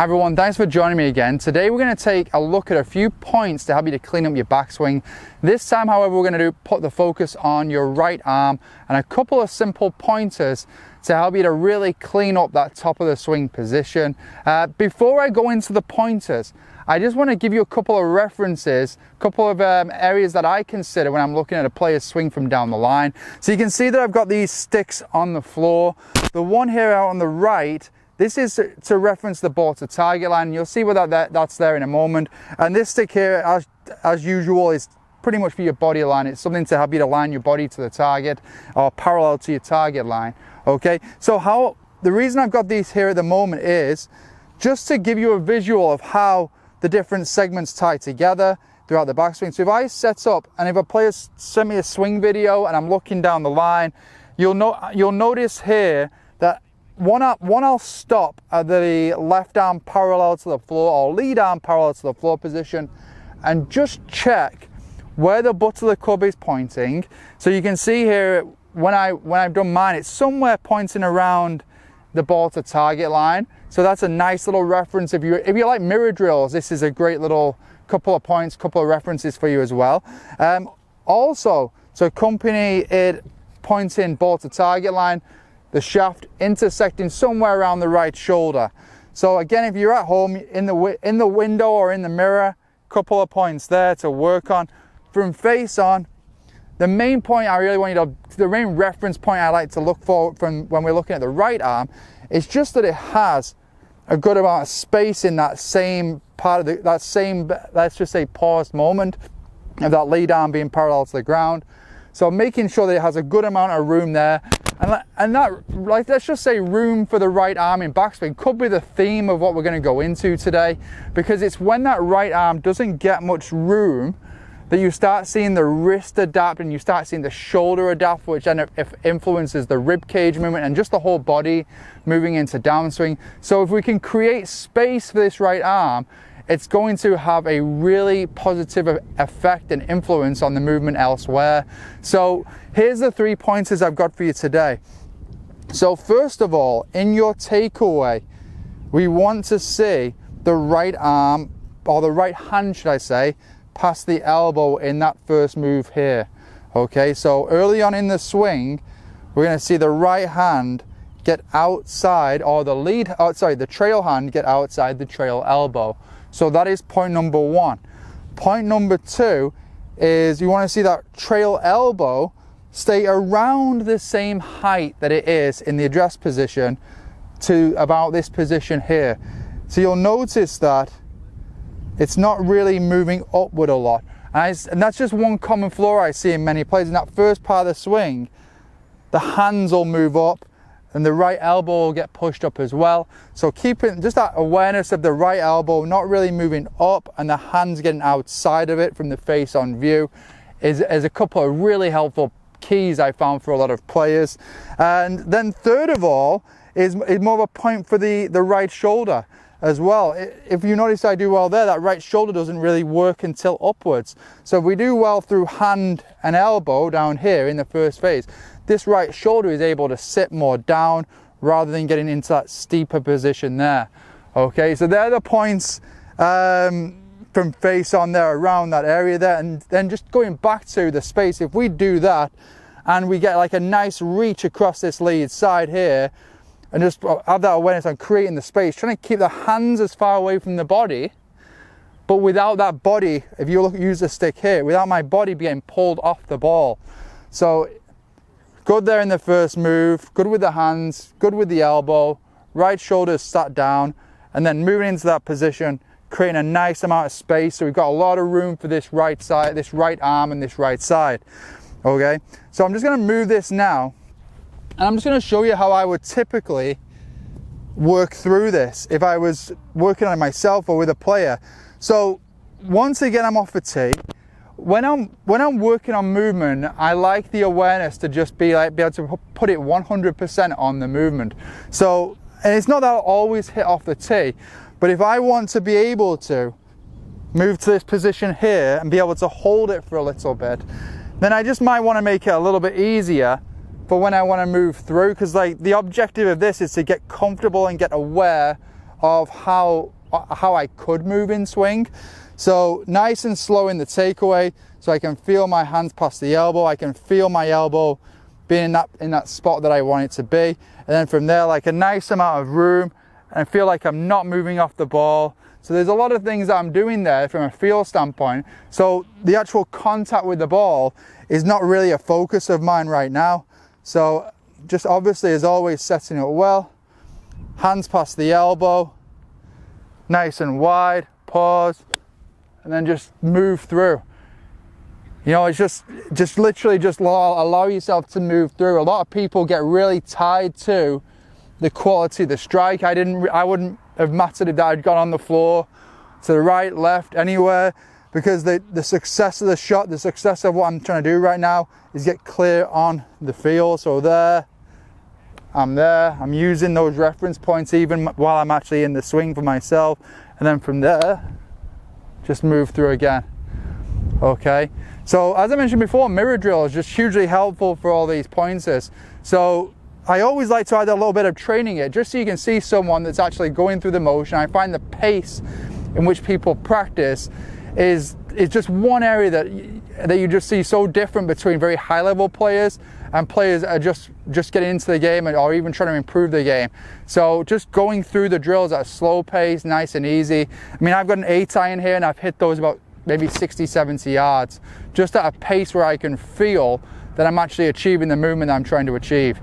Hi everyone, thanks for joining me again. Today we're going to take a look at a few points to help you to clean up your backswing. This time, however, we're going to put the focus on your right arm and a couple of simple pointers to help you to really clean up that top of the swing position. Before I go into the pointers, I just want to give you a couple of references, a couple of areas that I consider when I'm looking at a player's swing from down the line. So you can see that I've got these sticks on the floor. The one here out on the right, this is to reference the ball to target line. You'll see whether that's there in a moment. And this stick here, as usual, is pretty much for your body line. It's something to help you to line your body to the target or parallel to your target line. Okay, so the reason I've got these here at the moment is just to give you a visual of how the different segments tie together throughout the backswing. So if I set up and if a player sent me a swing video and I'm looking down the line, you'll notice here that one I'll stop at the left arm parallel to the floor or lead arm parallel to the floor position and just check where the butt of the club is pointing. So you can see here when I've done mine, it's somewhere pointing around the ball to target line. So that's a nice little reference. If you like mirror drills, this is a great little couple of points, couple of references for you as well. Also, to accompany it pointing ball to target line, the shaft intersecting somewhere around the right shoulder. So again, if you're at home in the window or in the mirror, couple of points there to work on. From face on, the main point I really want you to, the main reference point I like to look for from when we're looking at the right arm is just that it has a good amount of space in that same part of that same, let's just say, paused moment of that lead arm being parallel to the ground. So making sure that it has a good amount of room there. And that, like, let's just say room for the right arm in backswing could be the theme of what we're going to go into today, because it's when that right arm doesn't get much room that you start seeing the wrist adapt and you start seeing the shoulder adapt, which then influences the rib cage movement and just the whole body moving into downswing. So if we can create space for this right arm, it's going to have a really positive effect and influence on the movement elsewhere. So here's the 3 pointers I've got for you today. So first of all, in your takeaway, we want to see the right arm, or the right hand, should I say, past the elbow in that first move here. Okay, so early on in the swing, we're going to see the right hand get outside, or the trail hand get outside the trail elbow. So that is point number 1. Point number 2 is you want to see that trail elbow stay around the same height that it is in the address position to about this position here. So you'll notice that it's not really moving upward a lot. And that's just one common flaw I see in many players. In that first part of the swing, the hands will move up and the right elbow will get pushed up as well. So keeping just that awareness of the right elbow not really moving up and the hands getting outside of it from the face on view is a couple of really helpful keys I found for a lot of players. And then third of all is more of a point for the right shoulder as well. If you notice I do well there, that right shoulder doesn't really work until upwards. So if we do well through hand and elbow down here in the first phase, this right shoulder is able to sit more down rather than getting into that steeper position there. Okay, so they're the points from face on there around that area there. And then just going back to the space, if we do that and we get like a nice reach across this lead side here and just have that awareness on creating the space, trying to keep the hands as far away from the body, but without that body, if you use the stick here, without my body being pulled off the ball. So good there in the first move, good with the hands, good with the elbow, right shoulder sat down, and then moving into that position, creating a nice amount of space. So we've got a lot of room for this right side, this right arm and this right side. Okay, so I'm just gonna move this now, and I'm just gonna show you how I would typically work through this if I was working on it myself or with a player. So once again, I'm off the tee. When I'm working on movement, I like the awareness to just be able to put it 100% on the movement. So, and it's not that I'll always hit off the tee, but if I want to be able to move to this position here and be able to hold it for a little bit, then I just might want to make it a little bit easier for when I want to move through, because like the objective of this is to get comfortable and get aware of how I could move in swing. So nice and slow in the takeaway, so I can feel my hands past the elbow. I can feel my elbow being in that spot that I want it to be. And then from there, like a nice amount of room, and I feel like I'm not moving off the ball. So there's a lot of things that I'm doing there from a feel standpoint. So the actual contact with the ball is not really a focus of mine right now. So just obviously, as always, setting it well. Hands past the elbow, nice and wide, pause, and then just move through. You know, it's just literally just allow yourself to move through. A lot of people get really tied to the quality of the strike. I wouldn't have mattered if that had gone on the floor, to the right, left, anywhere, because the success of the shot, the success of what I'm trying to do right now is get clear on the field. So there, I'm using those reference points even while I'm actually in the swing for myself. And then from there, just move through again. Okay, so as I mentioned before, mirror drill is just hugely helpful for all these pointers. So I always like to add a little bit of training it, just so you can see someone that's actually going through the motion. I find the pace in which people practice is just one area that you just see so different between very high level players and players that are just getting into the game or even trying to improve the game. So just going through the drills at a slow pace, nice and easy. I mean, I've got an 8-iron here and I've hit those about maybe 60, 70 yards, just at a pace where I can feel that I'm actually achieving the movement that I'm trying to achieve.